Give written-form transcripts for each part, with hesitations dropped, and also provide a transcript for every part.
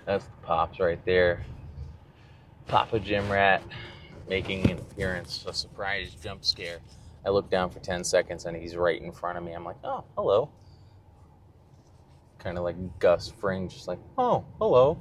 That's the Pops right there. Papa Gym Rat making an appearance, a surprise jump scare. I look down for 10 seconds and he's right in front of me. I'm like, oh, hello. Kind of like Gus Fring, just like, oh, hello.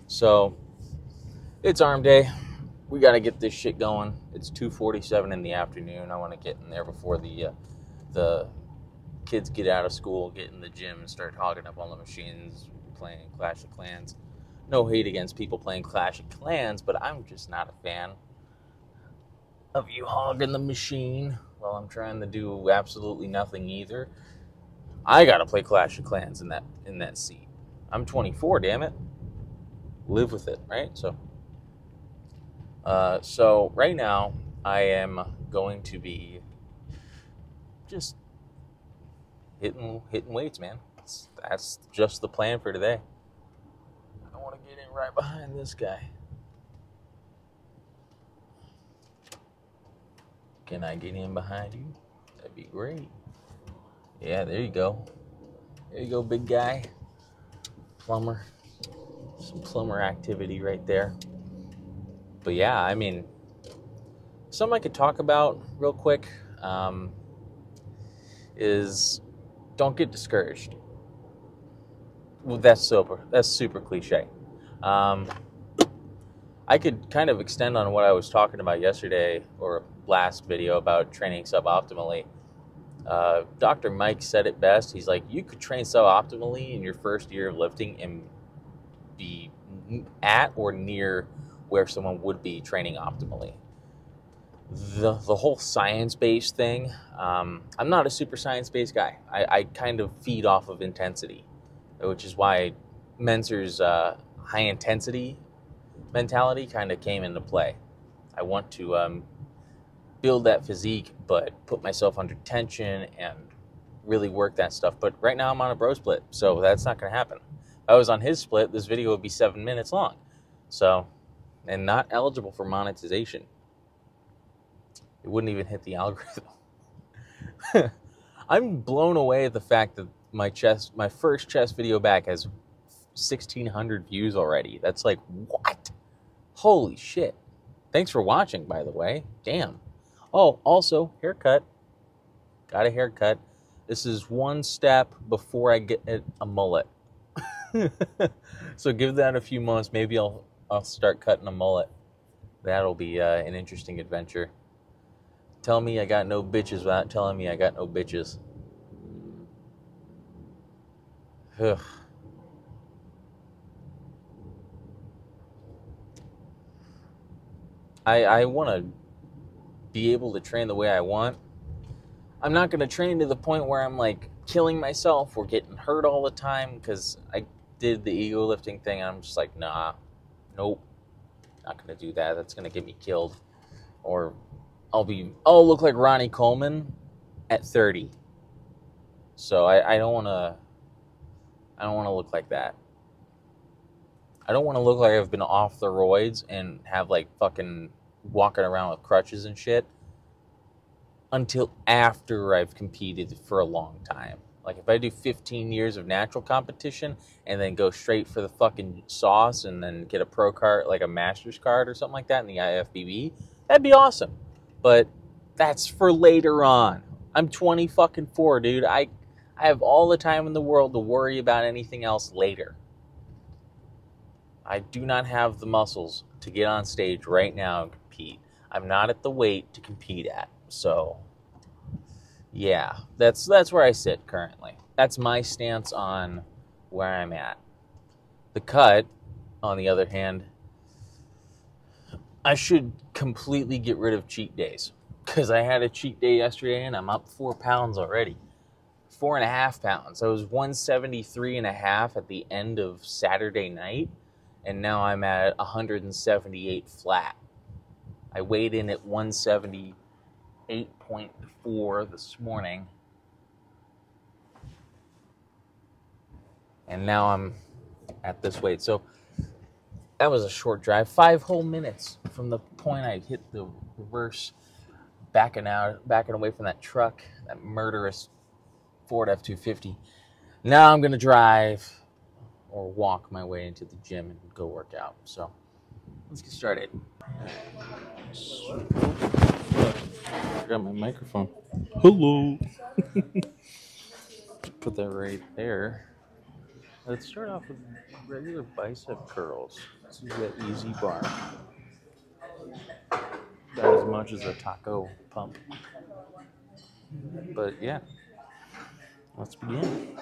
So, it's arm day. We got to get this shit going. It's 2:47 in the afternoon. I want to get in there before the kids get out of school, get in the gym, and start hogging up all the machines, playing Clash of Clans. No hate against people playing Clash of Clans, but I'm just not a fan of you hogging the machine while I'm trying to do absolutely nothing either. I gotta play Clash of Clans in that seat. I'm 24, damn it. Live with it, right? So right now I am going to be just hitting weights, man. That's just the plan for today. I want to get in right behind this guy. Can I get in behind you? That'd be great. Yeah, there you go. There you go, big guy. Plumber. Some plumber activity right there. But yeah, I mean, something I could talk about real quick is don't get discouraged. Well, that's super cliche. I could kind of extend on what I was talking about yesterday or last video about training suboptimally. Dr. Mike said it best. He's like, you could train suboptimally in your first year of lifting and be at or near where someone would be training optimally. The whole science-based thing, I'm not a super science-based guy. I kind of feed off of intensity, which is why Menser's high-intensity mentality kind of came into play. I want to build that physique, but put myself under tension and really work that stuff. But right now I'm on a bro split, so that's not going to happen. If I was on his split, this video would be 7 minutes long. So, and not eligible for monetization. It wouldn't even hit the algorithm. I'm blown away at the fact that my first chest video back has 1,600 views already. That's like, what? Holy shit. Thanks for watching, by the way. Damn. Oh, also, haircut. Got a haircut. This is one step before I get a mullet. So give that a few months. Maybe I'll start cutting a mullet. That'll be an interesting adventure. Tell me I got no bitches without telling me I got no bitches. Ugh. I want to be able to train the way I want. I'm not going to train to the point where I'm like killing myself or getting hurt all the time, because I did the ego lifting thing and I'm just like, nah, nope, not going to do that. That's going to get me killed. Or I'll look like Ronnie Coleman at 30. So I don't want to look like that. I don't want to look like I've been off the roids and have like fucking walking around with crutches and shit until after I've competed for a long time. Like if I do 15 years of natural competition and then go straight for the fucking sauce and then get a pro card, like a master's card or something like that in the IFBB, that'd be awesome. But that's for later on. I'm 20 fucking 4, dude. I have all the time in the world to worry about anything else later. I do not have the muscles to get on stage right now and compete. I'm not at the weight to compete at. So, yeah, that's where I sit currently. That's my stance on where I'm at. The cut, on the other hand, I should completely get rid of cheat days, because I had a cheat day yesterday and I'm up 4 pounds already. 4.5 pounds. I was 173.5 at the end of Saturday night, and now I'm at 178 flat. I weighed in at 178.4 this morning, and now I'm at this weight. So that was a short drive, 5 whole minutes from the point I hit the reverse, backing away from that truck, that murderous Ford F-250. Now I'm going to drive or walk my way into the gym and go work out. So let's get started. I got my microphone. Hello. Put that right there. Let's start off with regular bicep curls. This is the easy bar. Not as much as a taco pump. But yeah, let's begin.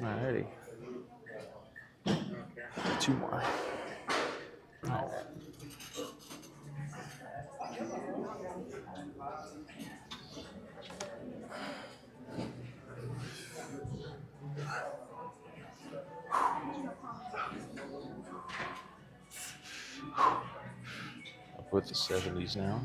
Alrighty. 2 more. Alright. Up with the 70s now.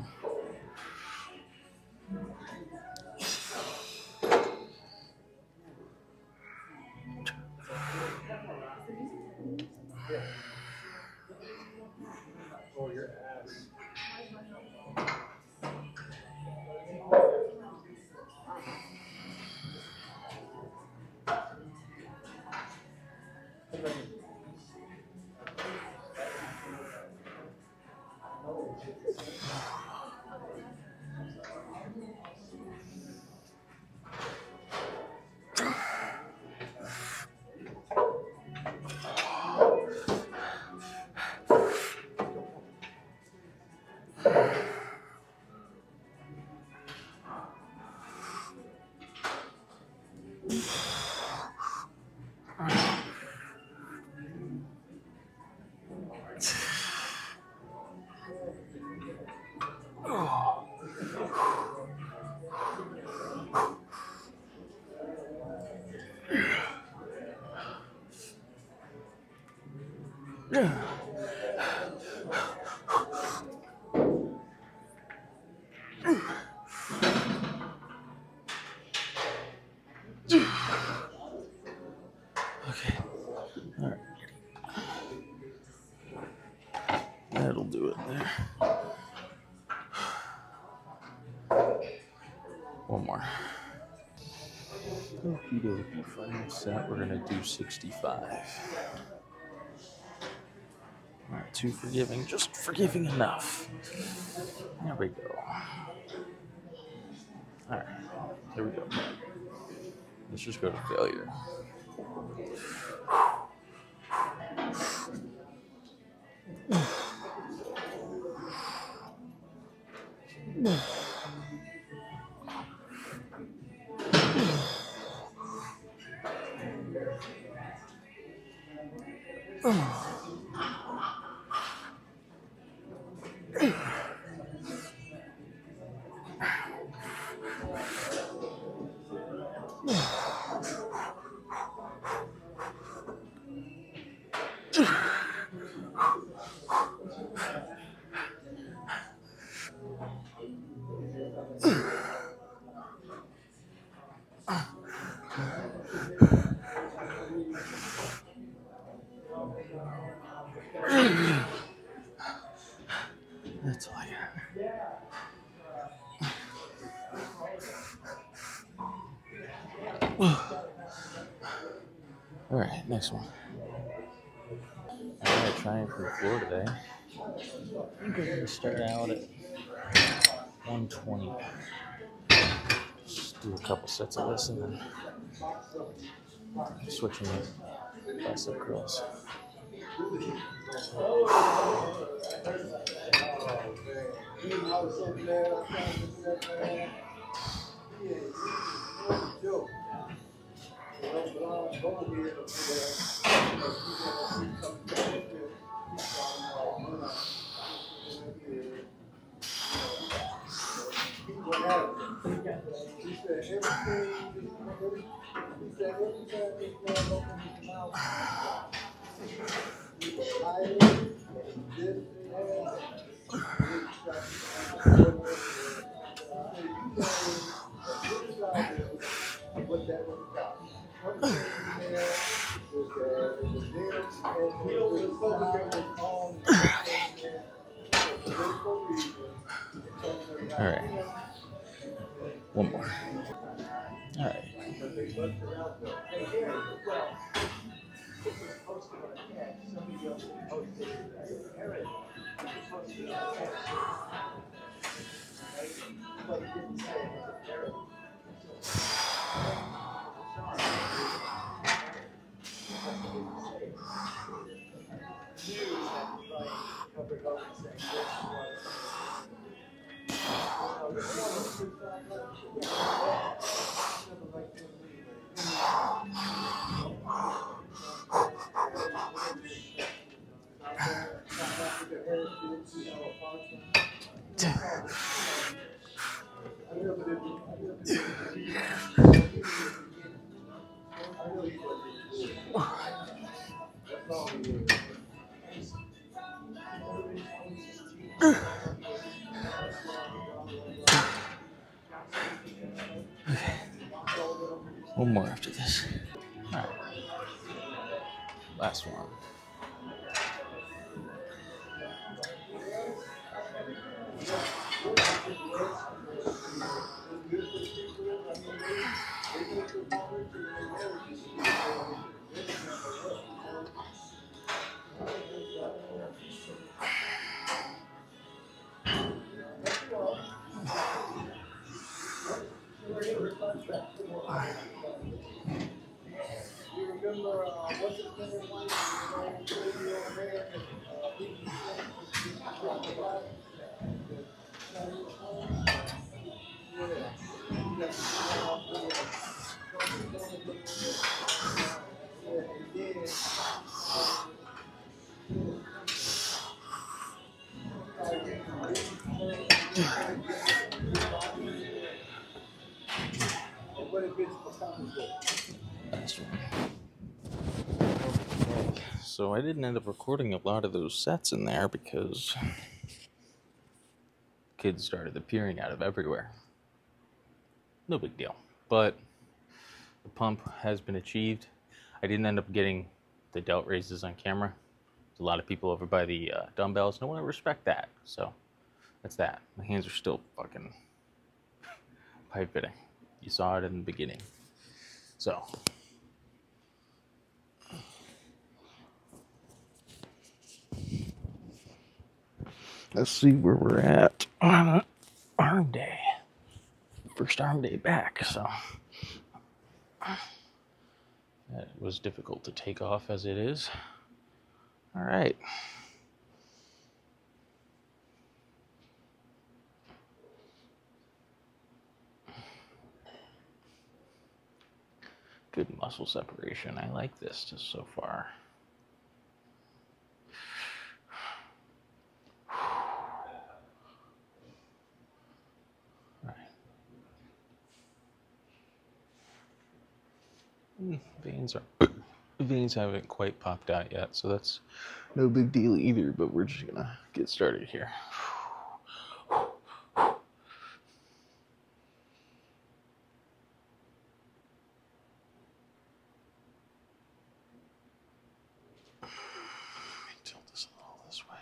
Okay. All right. That'll do it there. One more. Okie dokie. Final set. We're gonna do 65. All right. 2 forgiving. Just forgiving enough. There we go. All right. There we go. Let's just go to failure. That's all I got. All right, next one. All right, trying from the floor today. I think we're going to start out at 120. Just do a couple sets of this and then switching to bicep curls. All right. One more. All right. One more after this. All right. Last one. Last one. So I didn't end up recording a lot of those sets in there because kids started appearing out of everywhere. No big deal. But the pump has been achieved. I didn't end up getting the delt raises on camera. There's a lot of people over by the dumbbells. No one will respect that. So that's that. My hands are still fucking pipe fitting. You saw it in the beginning. So let's see where we're at on arm day. First arm day back, so that was difficult to take off as it is. All right. Good muscle separation. I like this just so far. All right. Veins haven't quite popped out yet, so that's no big deal either, but we're just gonna get started here. Tilt this a little this way.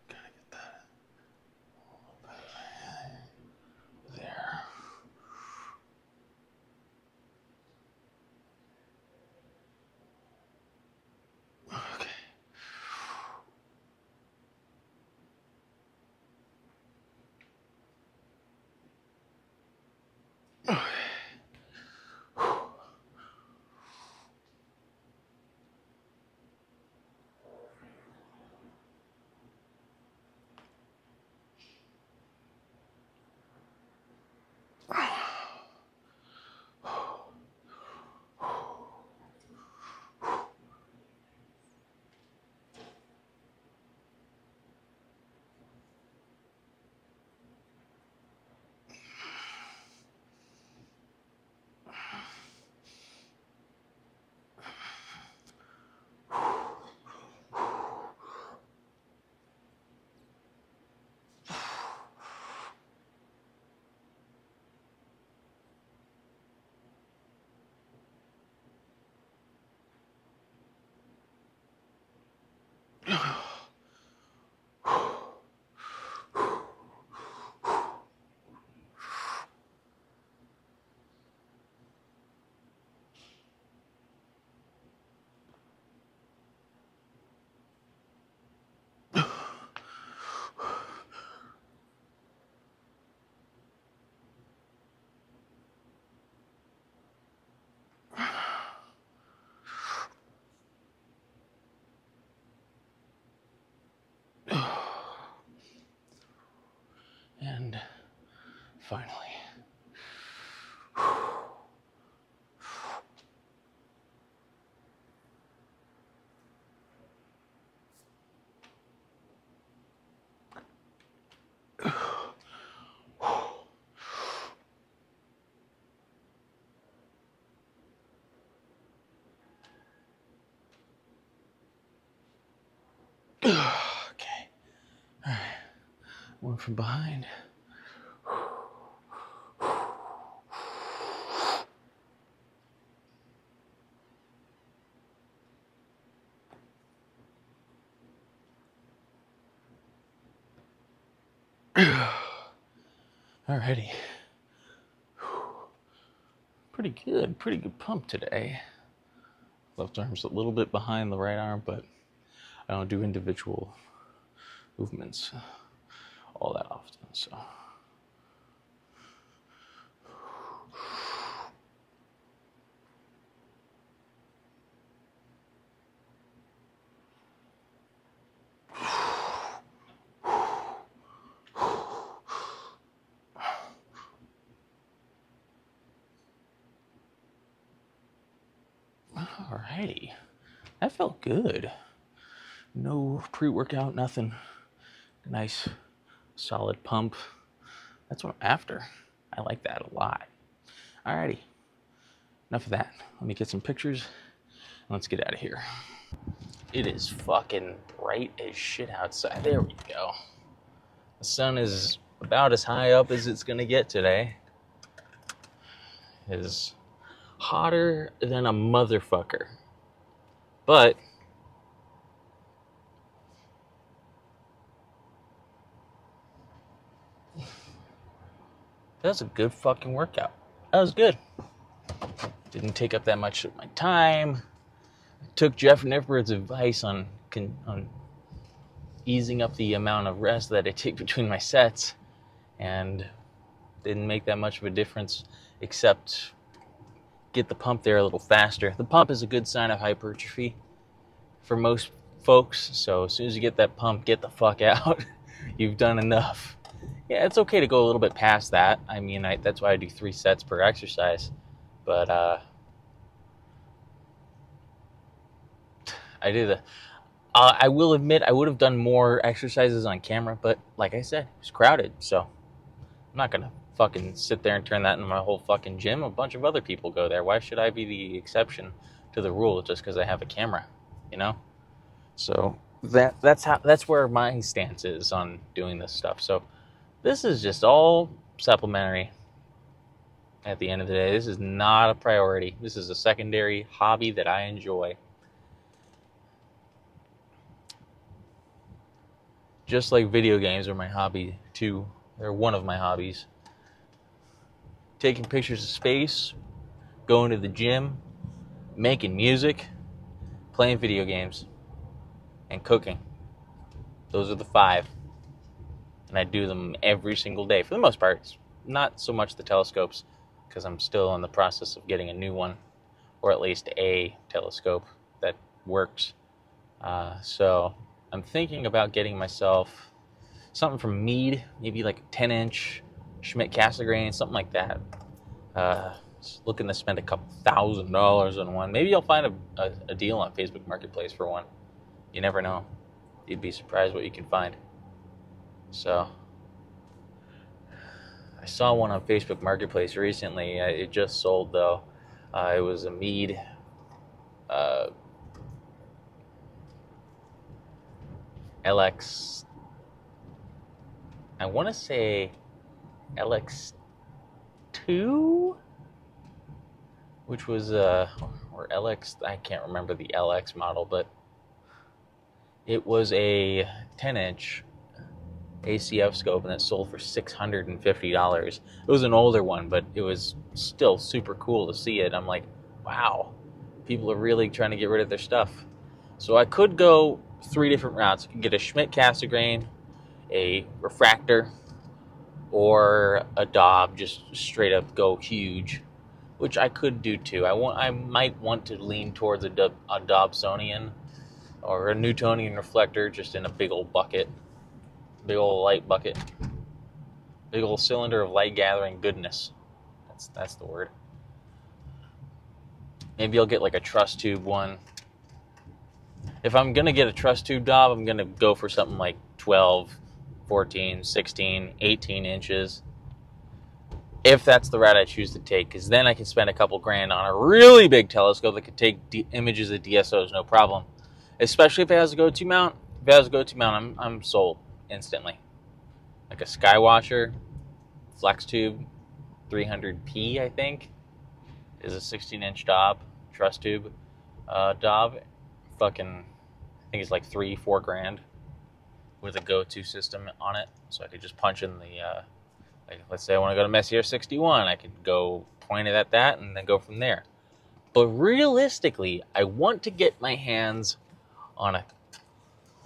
Gotta get that a little bit there. Okay. And finally. Okay. All right. One from behind. Alrighty. Pretty good pump today. Left arm's a little bit behind the right arm, but I don't do individual movements all that often, so. Alrighty, that felt good. No pre-workout, nothing. Nice, solid pump. That's what I'm after. I like that a lot. Alrighty, enough of that. Let me get some pictures and let's get out of here. It is fucking bright as shit outside. There we go. The sun is about as high up as it's gonna get today. It is hotter than a motherfucker. But that was a good fucking workout. That was good. Didn't take up that much of my time. Took Jeff Nippard's advice on easing up the amount of rest that I take between my sets, and didn't make that much of a difference, except get the pump there a little faster. The pump is a good sign of hypertrophy for most folks, so as soon as you get that pump, get the fuck out. You've done enough. Yeah, it's okay to go a little bit past that. I mean, that's why I do 3 sets per exercise. But I will admit I would have done more exercises on camera, but like I said, it was crowded, so I'm not gonna fucking sit there and turn that into my whole fucking gym. A bunch of other people go there. Why should I be the exception to the rule just because I have a camera, you know? So that's where my stance is on doing this stuff. So this is just all supplementary. At the end of the day, this is not a priority. This is a secondary hobby that I enjoy. Just like video games are my hobby too. They're one of my hobbies. Taking pictures of space, going to the gym, making music, playing video games, and cooking. Those are the 5. And I do them every single day. For the most part, not so much the telescopes, because I'm still in the process of getting a new one, or at least a telescope that works. So I'm thinking about getting myself something from Meade, maybe like a 10-inch Schmidt Cassegrain, something like that. Just looking to spend a couple $1,000s on one. Maybe I'll find a deal on Facebook Marketplace for one. You never know. You'd be surprised what you can find. So I saw one on Facebook Marketplace recently. It just sold though. It was a Meade LX. I want to say LX2, which was or LX. I can't remember the LX model, but it was a 10-inch ACF scope, and it sold for $650. It was an older one, but it was still super cool to see it. I'm like, wow, people are really trying to get rid of their stuff. So I could go 3 different routes. I could get a Schmidt Cassegrain, a refractor, or a Dob, just straight up go huge, which I could do too. I might want to lean towards a Dobsonian or a Newtonian reflector, just in a big old bucket. Big old light bucket. Big old cylinder of light gathering goodness. That's the word. Maybe I'll get like a truss tube one. If I'm going to get a truss tube dob, I'm going to go for something like 12, 14, 16, 18 inches. If that's the route I choose to take, because then I can spend a couple grand on a really big telescope that could take images of DSOs, no problem. Especially if it has a go-to mount. If it has a go-to mount, I'm sold instantly. Like a Skywatcher, flex tube, 300p, I think, is a 16-inch dob, truss tube dob. Fucking, I think it's like $3-4 grand with a go-to system on it. So I could just punch in the, like, let's say I want to go to Messier 61. I could go point it at that and then go from there. But realistically, I want to get my hands on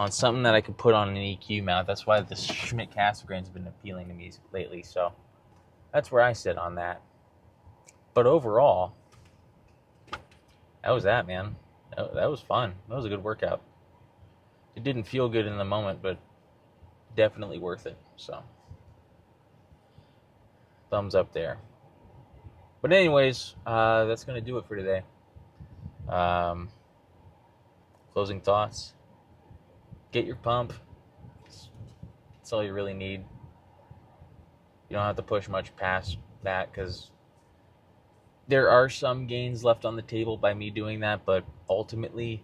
something that I could put on an EQ mount. That's why this Schmidt Cassegrain has been appealing to me lately. So that's where I sit on that. But overall, that was that, man. That was fun. That was a good workout. It didn't feel good in the moment, but definitely worth it. So thumbs up there. But anyways, that's going to do it for today. Closing thoughts. Get your pump. That's all you really need. You don't have to push much past that, because there are some gains left on the table by me doing that, but ultimately,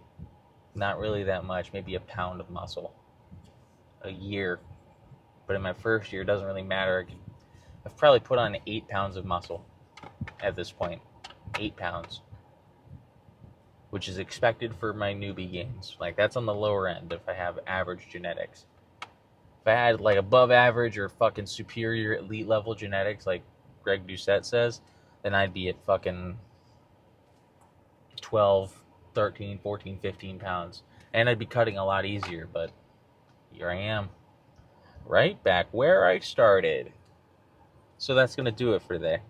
not really that much. Maybe a pound of muscle a year. But in my first year, it doesn't really matter. I've probably put on 8 pounds of muscle at this point. 8 pounds. Which is expected for my newbie gains. Like, that's on the lower end if I have average genetics. If I had, like, above average or fucking superior elite level genetics, like Greg Doucette says, then I'd be at fucking 12, 13, 14, 15 pounds. And I'd be cutting a lot easier, but here I am. Right back where I started. So that's going to do it for today.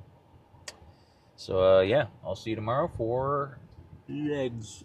So, yeah, I'll see you tomorrow for legs.